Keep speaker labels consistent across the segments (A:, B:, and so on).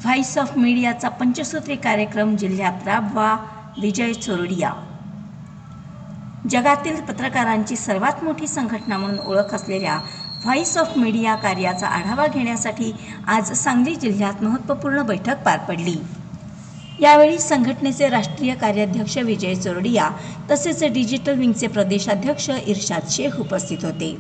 A: Voice of मीडियाचा पंचसूत्री कार्यक्रम जिल्ह्यात राबवा. विजय चोरडिया. जगातील पत्रकारांची सर्वात मोठी संघटना म्हणून ओळख असलेल्या व्हॉइस ऑफ मीडिया कार्याचा आढावा घेण्यासाठी आज सांगली जिल्ह्यात महत्त्वपूर्ण बैठक पार पडली. यावेळी संघटनेचे राष्ट्रीय कार्याध्यक्ष विजय चोरडिया तसेच डिजिटल विंगचे प्रदेशाध्यक्ष इर्शाद शेख उपस्थित होते.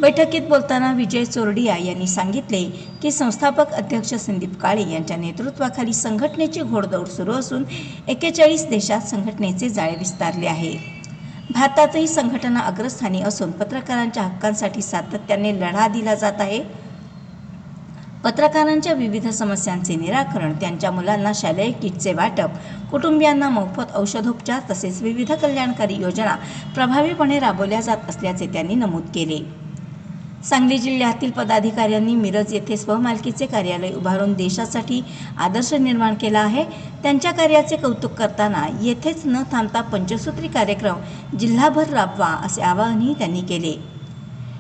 A: बैठकीत बोलताना विजय चोरडिया यांनी सांगितले की संस्थापक अध्यक्ष संदीप काळे यांच्या नेतृत्वाखाली संघटनेची घोडदौड सुरू असून 41 देशात संघटनेचे जाळे विस्तारले आहे. भारतातही संघटना अग्रस्थानी असून पत्रकारांच्या हक्कांसाठी सातत्याने लढा दिला जात आहे. पत्रकारांच्या विविध समस्यांचे निराकरण, त्यांच्या मुलांना शालेय किटचे वाटप, कुटुंबियांना मोफत औषधोपचार तसेच विविध कल्याणकारी योजना प्रभावीपणे राबवल्या जात असल्याचे त्यांनी नमूद केले. सांगली जिल्ह्यातील पदाधिकाऱ्यांनी मिरज येथे स्वमालकीचे कार्यालय उभारून देशासाठी आदर्श निर्माण केला आहे. त्यांच्या कार्याचे कौतुक करताना येथेच न थांबता पंचसूत्री कार्यक्रम जिल्हाभर राबवा असे आवाहनही त्यांनी केले.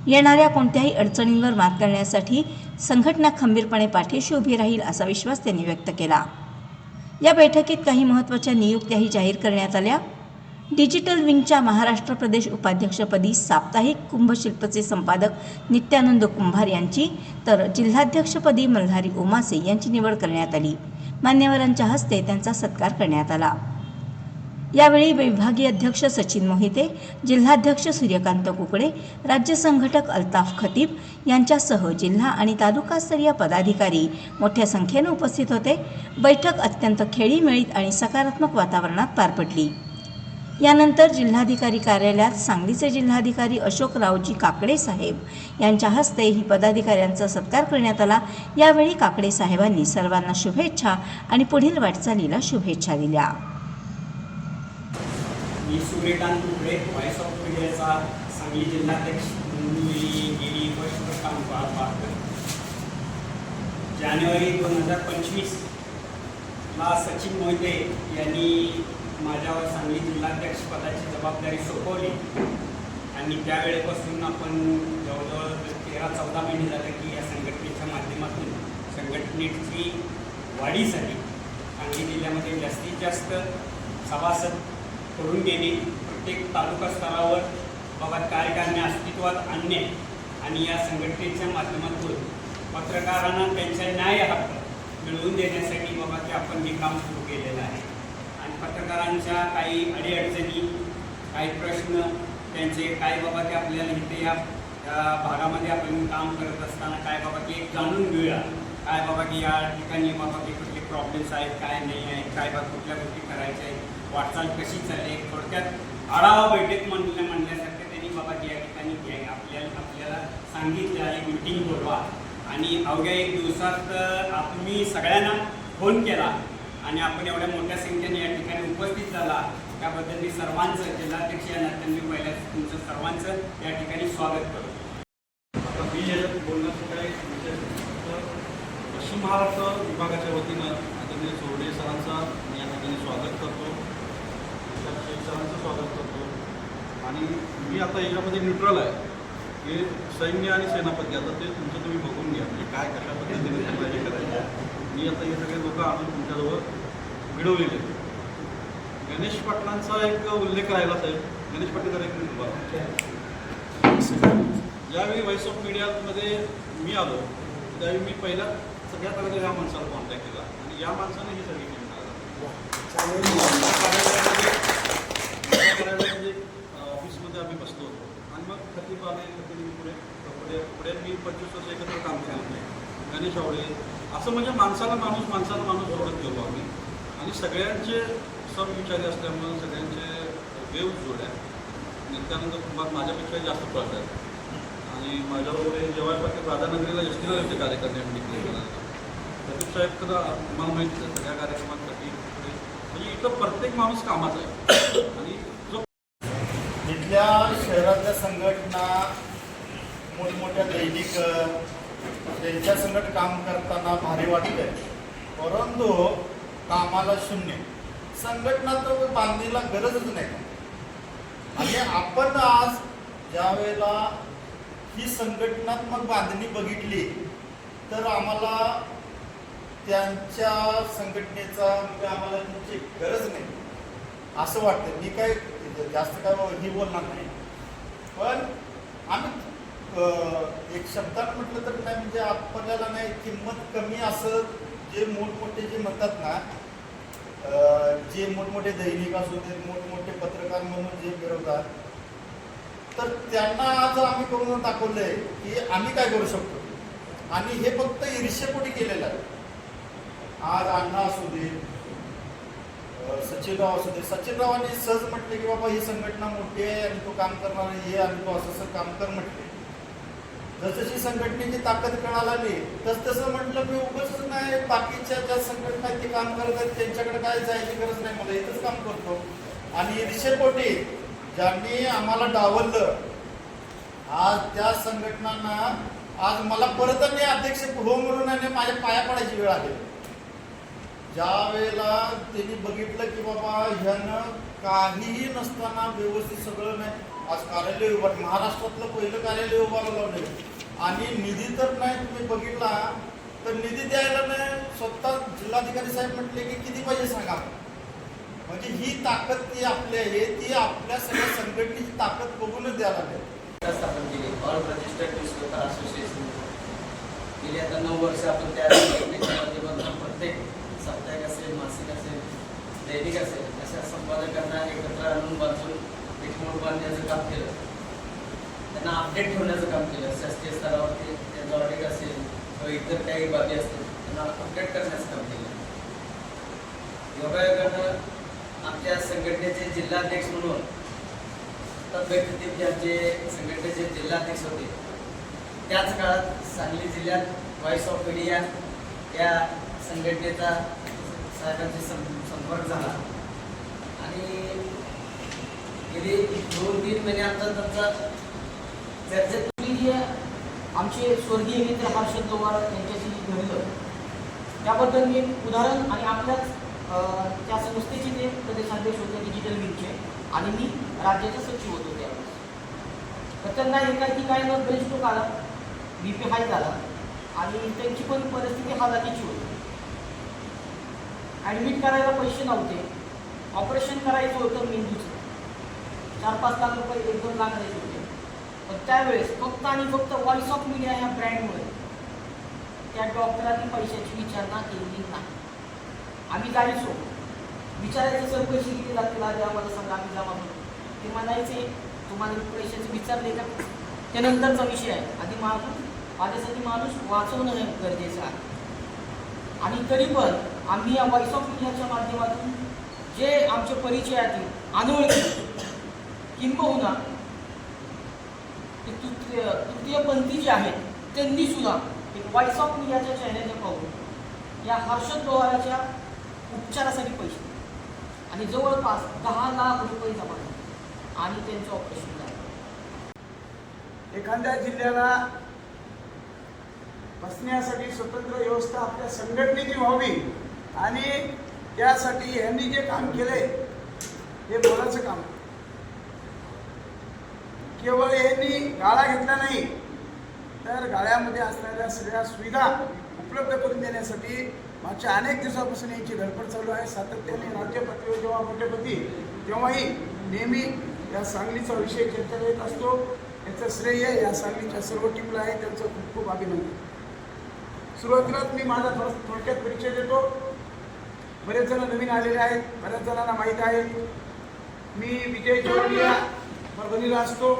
A: येणाऱ्या कोणत्याही अडचणींवर मात करण्यासाठी संघटना खंबीरपणे पाठीशी उभी राहील असा विश्वास त्यांनी व्यक्त केला. या बैठकीत काही महत्त्वाच्या नियुक्त्याही जाहीर करण्यात आल्या. डिजिटल विंगच्या महाराष्ट्र प्रदेश उपाध्यक्षपदी साप्ताहिक कुंभशिल्पचे संपादक नित्यानंद कुंभार यांची तर जिल्हाध्यक्षपदी मल्हारी ओमासे यांची निवड करण्यात आली. मान्यवरांच्या हस्ते त्यांचा सत्कार करण्यात आला. यावेळी विभागीय अध्यक्ष सचिन मोहिते, जिल्हाध्यक्ष सूर्यकांत कुकडे, राज्य संघटक अल्ताफ खतीब यांच्यासह जिल्हा आणि तालुकास्तरीय पदाधिकारी मोठ्या संख्येने उपस्थित होते. बैठक अत्यंत खेळीमेळीत आणि सकारात्मक वातावरणात पार पडली. यानंतर जिल्हाधिकारी कार्यालयात सांगलीचे जिल्हाधिकारी अशोकरावजी काकडे साहेब यांच्या हस्ते ही पदाधिकाऱ्यांचा सत्कार करण्यात आला. यावेळी काकडे साहेबांनी सर्वांना शुभेच्छा आणि पुढील वाटचालीला शुभेच्छा दिल्या.
B: मी सूर्यकांत कुकडे, व्हॉइस ऑफ मीडियाचा सांगली जिल्हाध्यक्ष म्हणून गेली वर्षभर काम पाहतो. जानेवारी 2025ला सचिन मोहिते यांनी माझ्यावर सांगली जिल्हाध्यक्ष पदाची जबाबदारी सोपवली आणि त्यावेळेपासून आपण जवळजवळ 13-14 महिने झाले की या संघटनेच्या माध्यमातून संघटनेची वाढीसाठी सांगली जिल्ह्यामध्ये जास्तीत जास्त सभासद करून घेणे, प्रत्येक तालुका स्तरावर बाबा कार्यकारिणी अस्तित्वात आणणे आणि या संघटनेच्या माध्यमातून पत्रकारांना त्यांचा न्याय हक्क मिळवून देण्यासाठी बाबा ते आपण हे काम सुरू केलेलं आहे. आणि पत्रकारांच्या काही अडीअडचणी, काही प्रश्न त्यांचे काय बाबा ते आपल्याला इथे या भागामध्ये आपण काम करत असताना काय बाबा की एक जाणून घेऊया, काय बाबा की या ठिकाणी बाबा की कुठले प्रॉब्लेम्स आहेत, काय नाही आहेत, काय बाबा कुठल्या गोष्टी करायच्या आहेत, वाटचाल कशी चालली, थोडक्यात आढावा बैठक म्हणण्यासारखं त्यांनी बाबा की या ठिकाणी आपल्याला सांगितलं एक मीटिंग बोलवा आणि अवघ्या 1 दिवसात तुम्ही सगळ्यांना फोन केला आणि आपण एवढ्या मोठ्या संख्येने या ठिकाणी उपस्थित झाला त्याबद्दल मी सर्वांचं, जिल्हाध्यक्ष या नात्याने मी पहिल्या तुमचं सर्वांचं या ठिकाणी स्वागत करतो.
C: आता मी याच्यात बोलण्याचं काही पश्चिम महाराष्ट्र विभागाच्या वतीनं आदरणीय चोरडे सरांचा मी या ठिकाणी स्वागत करतो, शेख सरांचं स्वागत करतो. आणि मी आता याच्यामध्ये न्यूट्रल आहे की सैन्य आणि सेनापती आता ते तुमचं तुम्ही बघून घ्या, म्हणजे काय कशा पद्धतीने हे करायचं. मी आता हे सगळे लोक आणून तुमच्याजवळ मिळवलेले. गणेश पाटलांचा एक उल्लेख राहिला साहेब. गणेश पाटील एक मिनिट बघा. ज्यावेळी व्हॉइस ऑफ मीडियामध्ये मी आलो त्यावेळी मी पहिल्या सगळ्यात अगोदर ह्या माणसाला कॉन्टॅक्ट केला आणि या माणसाने ही सगळी टीम कार्यालयामध्ये ऑफिसमध्ये आम्ही बसलो होतो आणि मग खतीब आले, खतीब पुढे मी 25 वर्ष एकत्र काम केलं नाही. गणेश आवळे असं म्हणजे माणसाला माणूस जोडत गेलो आम्ही आणि सगळ्यांचे समविचारी असल्यामुळं सगळ्यांचे वेव जोड्या. नित्यानंद कुंभार माझ्यापेक्षा जास्त पळत आहेत आणि माझ्याबरोबर जेव्हा पाटील राधानगरीला एसटीला होते कार्यक्रम डिक्लेअर करायला. प्रदीप साहेब तर तुम्हाला माहिती आहे सगळ्या कार्यक्रमांसाठी म्हणजे इथं प्रत्येक माणूस कामाचा आहे. आणि जो
D: इथल्या शहरातल्या संघटना मोठमोठ्या दैनिक त्यांच्या संगत काम करताना भारी वाटतंय, परंतु कामाला शून्य. संघटना तर बांधणीला गरजच नाही. आणि आपण आज ज्या वेळेला ही संघटनात्मक बांधणी बघितली तर आम्हाला त्यांच्या संघटनेचा म्हणजे आम्हाला त्यांची गरज नाही असं वाटतं. मी काय जास्त काय ही बोलणार नाही, पण आम्ही एक शब्दात म्हटलं तर नाही म्हणजे आपल्याला नाही किंमत कमी असं जे मोठमोठे जे म्हणतात ना, जे मोठमोठे दैनिक असू दे, मोठमोठे पत्रकार म्हणून जे मिळवतात, तर त्यांना आज आम्ही करून दाखवलंय की आम्ही काय करू शकतो. आणि हे फक्त ईर्ष्येपोटी केलेलं आहे. आज अण्णा असू दे, सचिनराव असू दे, सचिनरावांनी सहज म्हटले की बाबा ही संघटना मोठी आहे आणि तो काम करणार आहे आणि तो असं काम कर म्हटले. जसजशी संघटनेची ताकद कळायला लागली तसं म्हटलं मी उगाच नाही, बाकीच्या ज्या संघटना ते काम करत आहेत त्यांच्याकडे काय जायची गरज नाही, मला इथंच काम करतो. आणि ईर्ष्येपोटी ज्यांनी आम्हाला डावललं, आज त्या संघटनांना आज मला परत आणि अध्यक्ष हो म्हणून आणि माझ्या पाया पडायची वेळ आली. ज्या वेळेला त्यांनी बघितलं की बाबा ह्यानं काहीही नसताना व्यवस्थित सगळं नाही, आज कार्यालय उभार, महाराष्ट्रातलं पहिलं कार्यालय उभारायला लावलं. आणि निधी तर नाही, तुम्ही बघितला तर निधी द्यायला नाही, स्वतः जिल्हाधिकारी साहेब म्हटले की किती पाहिजे सांगा. म्हणजे ही ताकद ती आपली आहे, ती आपल्या सगळ्या संघटनेची ताकद बघूनच द्यायला लागेल.
E: स्थापन केली ऑल रजिस्टर्ड न्यूजपेपर असोसिएशन. गेली आता 9 वर्ष आपण त्या संघटनेच्या माध्यमातून प्रत्येक साप्ताहिक असेल, मासिक असेल, दैनिक असेल, अशा संपादकांना एकत्र आणून वाचून एक मोड बांधण्याचं काम केलं. त्यांना अपडेट ठेवण्याचं काम केलं. शासकीय स्तरावरती त्यांचा ऑडिट असेल किंवा इतर काही बाबी असतील त्यांना अपडेट करण्याचं काम केलं. योगायोगानं आमच्या संघटनेचे जिल्हाध्यक्ष म्हणून तत्व्यतिरिक्त आमचे संघटनेचे जिल्हाध्यक्ष होते. त्याच काळात सांगली जिल्ह्यात व्हॉइस ऑफ मीडिया या संघटनेचा साहेबांशी संपर्क झाला आणि गेली 2-3 महिन्यानंतर त्यांचा चर्चेत
F: जे आमचे स्वर्गीय मित्र हर्षद दोवार यांच्याशी घडलं त्याबद्दल मी उदाहरण आणि आपल्याच त्या संस्थेचे ते प्रदेशाध्यक्ष होते डिजिटल विंगचे आणि मी राज्याचा सचिव होतो त्यावेळेस. तर त्यांना काय न बेस्ट आला, BP हाय झाला आणि त्यांची पण परिस्थिती हालाकीची होती. ॲडमिट करायला पैसे नव्हते, ऑपरेशन करायचं होतं मेंदूचं, 4-5 लाख रुपये 1-2 लाख द्यायचे होते. पण त्यावेळेस फक्त आणि फक्त व्हॉइस ऑफ मीडिया ह्या ब्रँडमुळे त्या डॉक्टरांनी पैशाची विचारणा केलेली नाही. आम्ही जायचो, विचारायचं सर पैसे किती लागतील आधी आम्हाला सांगा, आम्ही जमा करू. ते म्हणायचे तुम्हाला पैशाचे विचारले का, त्यानंतरचा विषय आहे, आधी माझ्यासाठी माणूस वाचवणं गरजेचं आहे. आणि तरी पण आम्ही या व्हॉइस ऑफ मीडियाच्या माध्यमातून जे आमचे परिचयातील अनोळखी किंबहुना तृतीयपंथी जे आहेत त्यांनी सुद्धा एक व्हॉइस ऑफ मीडियाच्या चॅनलने पाहून या हर्षद दोवाराच्या उपचारासाठी पैसे आणि जवळपास 10 लाख रुपये जमा झाले आणि त्यांचं ऑपरेशन झालं.
G: एखाद्या जिल्ह्याला बसण्यासाठी स्वतंत्र व्यवस्था आपल्या संघटनेची व्हावी आणि त्यासाठी यांनी जे काम केले हे बोलायचं काम. केवळ यांनी गाळा घेतला नाही तर गाळ्यामध्ये असणाऱ्या सगळ्या सुविधा उपलब्ध करून देण्यासाठी मागच्या अनेक दिवसापासून यांची धडपड चालू आहे. सातत्याने राज्य पातळीवर जेव्हा मोठे होती तेव्हाही नेहमी या सांगलीचा विषय चर्चेला येत असतो. याचं श्रेय या सांगलीच्या सर्व टीमला आहे, त्यांचं खूप खूप अभिनंदन. सुरुवातीलाच मी माझा थोडक्यात परिचय देतो. बरेच जण नवीन आलेले आहेत, बऱ्याच जणांना माहीत आहे. मी विजय चौधरीया परभणीला असतो.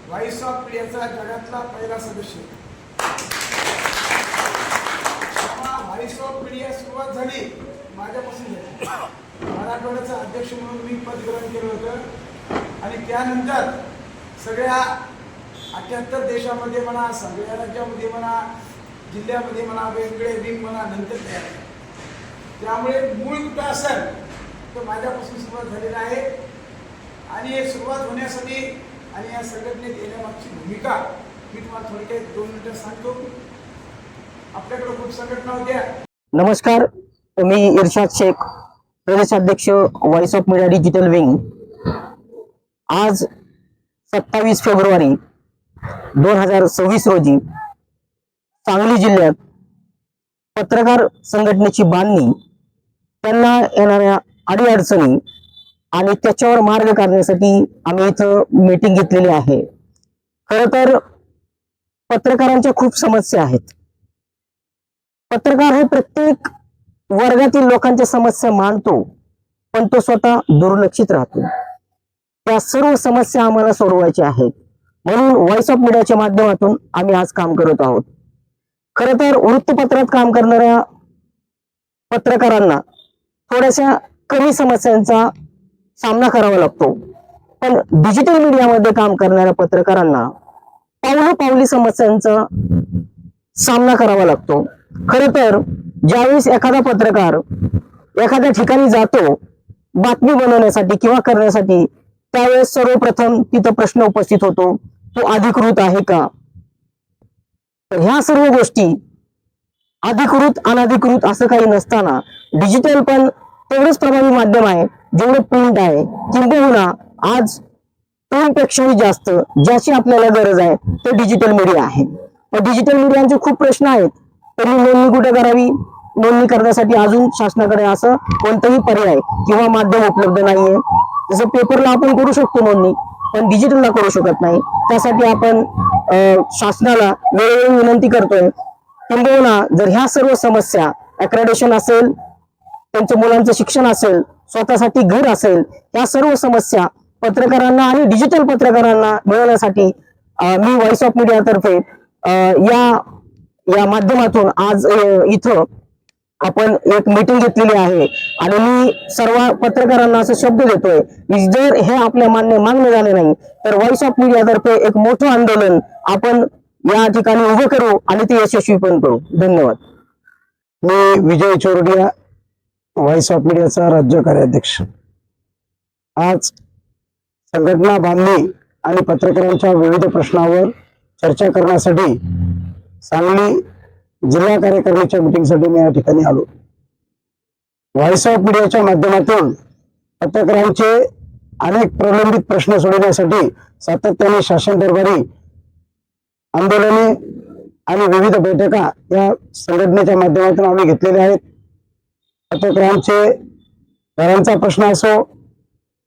G: व्हॉइस ऑफ मीडियाचा जगातला पहिला सदस्य. जेव्हा व्हॉइस ऑफ मीडिया सुरुवात झाली माझ्यापासून झाली. मराठवाड्याचा अध्यक्ष म्हणून मी पद ग्रहण केलं होतं आणि त्यानंतर सगळ्या 78 देशामध्ये म्हणा, सगळ्या राज्यामध्ये म्हणा, जिल्ह्यामध्ये म्हणा, वेगवेगळे विंग म्हणा नंतर तयार. त्यामुळे मूळ कुठं असेल तर माझ्यापासून सुरुवात झालेली आहे आणि हे सुरुवात होण्यासाठी आणि या संघटनेत येण्यामागची भूमिका मी तुम्हाला थोडक्यात 2 मिनिटं सांगतो. आपल्याकडे खूप संघटना होत्या.
H: नमस्कार, मी इर्शाद शेख, प्रदेशाध्यक्ष voice of media digital wing. आज 27 फेब्रुवारी 2026 रोजी सांगली जिल्ह्यात पत्रकार संघटनेची बांधणी, त्यांना येणाऱ्या अडीअडचणी आणि त्याच्यावर मार्ग काढण्यासाठी आम्ही इथं मीटिंग घेतलेली आहे. खरं तर पत्रकारांच्या खूप समस्या आहेत. पत्रकार हे प्रत्येक वर्गातील लोकांच्या समस्या मांडतो, पण तो स्वतः दुर्लक्षित राहतो. त्या सर्व समस्या आम्हाला सोडवायच्या आहेत, म्हणून व्हॉइस ऑफ मीडियाच्या माध्यमातून आम्ही आज काम करत आहोत. खरं तर वृत्तपत्रात काम करणाऱ्या पत्रकारांना थोड्याशा कमी समस्यांचा सामना करावा लागतो, पण डिजिटल मीडियामध्ये काम करणाऱ्या पत्रकारांना पावलोपावली समस्यांचा सामना करावा लागतो. खरं तर ज्यावेळेस एखादा पत्रकार एखाद्या ठिकाणी जातो बातमी बनवण्यासाठी किंवा करण्यासाठी, त्यावेळेस सर्वप्रथम तिथं प्रश्न उपस्थित होतो, तो अधिकृत आहे का? तर ह्या सर्व गोष्टी अधिकृत अनधिकृत असं काही नसताना डिजिटल पण तेवढंच प्रभावी माध्यम आहे जेवढं प्रिंट आहे. किंबहुना आज प्रिंटपेक्षाही जास्त ज्याची आपल्याला गरज आहे ते डिजिटल मीडिया आहे. डिजिटल मीडियाचे खूप प्रश्न आहेत. त्यांनी नोंदणी कुठे करावी? नोंदणी करण्यासाठी अजून शासनाकडे असं कोणतंही पर्याय किंवा माध्यम उपलब्ध नाहीये. जसं पेपरला आपण करू शकतो नोंदणी, पण डिजिटलला करू शकत नाही. त्यासाठी आपण शासनाला वेळोवेळी विनंती करतोय. किंबहुना जर ह्या सर्व समस्या, अक्रेडिशन असेल, त्यांच्या मुलांचं शिक्षण असेल, स्वतःसाठी घर असेल, या सर्व समस्या पत्रकारांना आणि डिजिटल पत्रकारांना मिळवण्यासाठी मी व्हॉइस ऑफ मीडियातर्फे या माध्यमातून आज इथं आपण एक मीटिंग घेतलेली आहे. आणि मी सर्व पत्रकारांना असं शब्द देतोय की जर हे आपल्या मान्य झाले नाही तर व्हॉइस ऑफ मीडियातर्फे एक मोठं आंदोलन आपण या ठिकाणी उभं करू आणि ते यशस्वी पण करू. धन्यवाद.
I: मी विजय चोरडिया, व्हॉइस ऑफ मीडियाचा राज्य कार्याध्यक्ष. आज संघटना बांधणी आणि पत्रकारांच्या विविध प्रश्नावर चर्चा करण्यासाठी सांगली जिल्हा कार्यकारिणीच्या मीटिंगसाठी मी या ठिकाणी आलो. व्हॉइस ऑफ मीडियाच्या माध्यमातून पत्रकारांचे अनेक प्रलंबित प्रश्न सोडवण्यासाठी सातत्याने शासन दरबारी आंदोलने आणि विविध बैठका या संघटनेच्या माध्यमातून आम्ही घेतलेल्या आहेत. पत्रकारांचे घरांचा प्रश्न असो,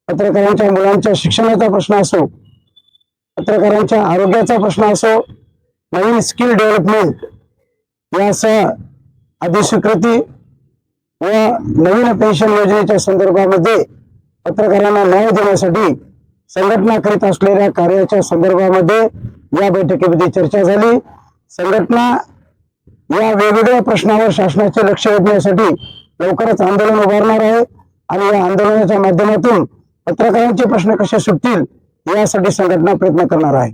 I: पत्रकारांच्या मुलांच्या शिक्षणाचा प्रश्न असो, पत्रकारांच्या आरोग्याचा प्रश्न असो, नवीन स्किल डेव्हलपमेंट यासह अधिस्वीकृती व नवीन पेन्शन योजनेच्या संदर्भामध्ये पत्रकारांना न्याय देण्यासाठी संघटना करीत असलेल्या कार्याच्या संदर्भामध्ये या बैठकीमध्ये चर्चा झाली. संघटना या वेगवेगळ्या प्रश्नावर शासनाचे लक्ष वेधण्यासाठी लवकरच आंदोलन उभारणार आहे आणि या आंदोलनाच्या माध्यमातून पत्रकारांचे प्रश्न कसे सुटतील यासाठी संघटना प्रयत्न करणार आहे.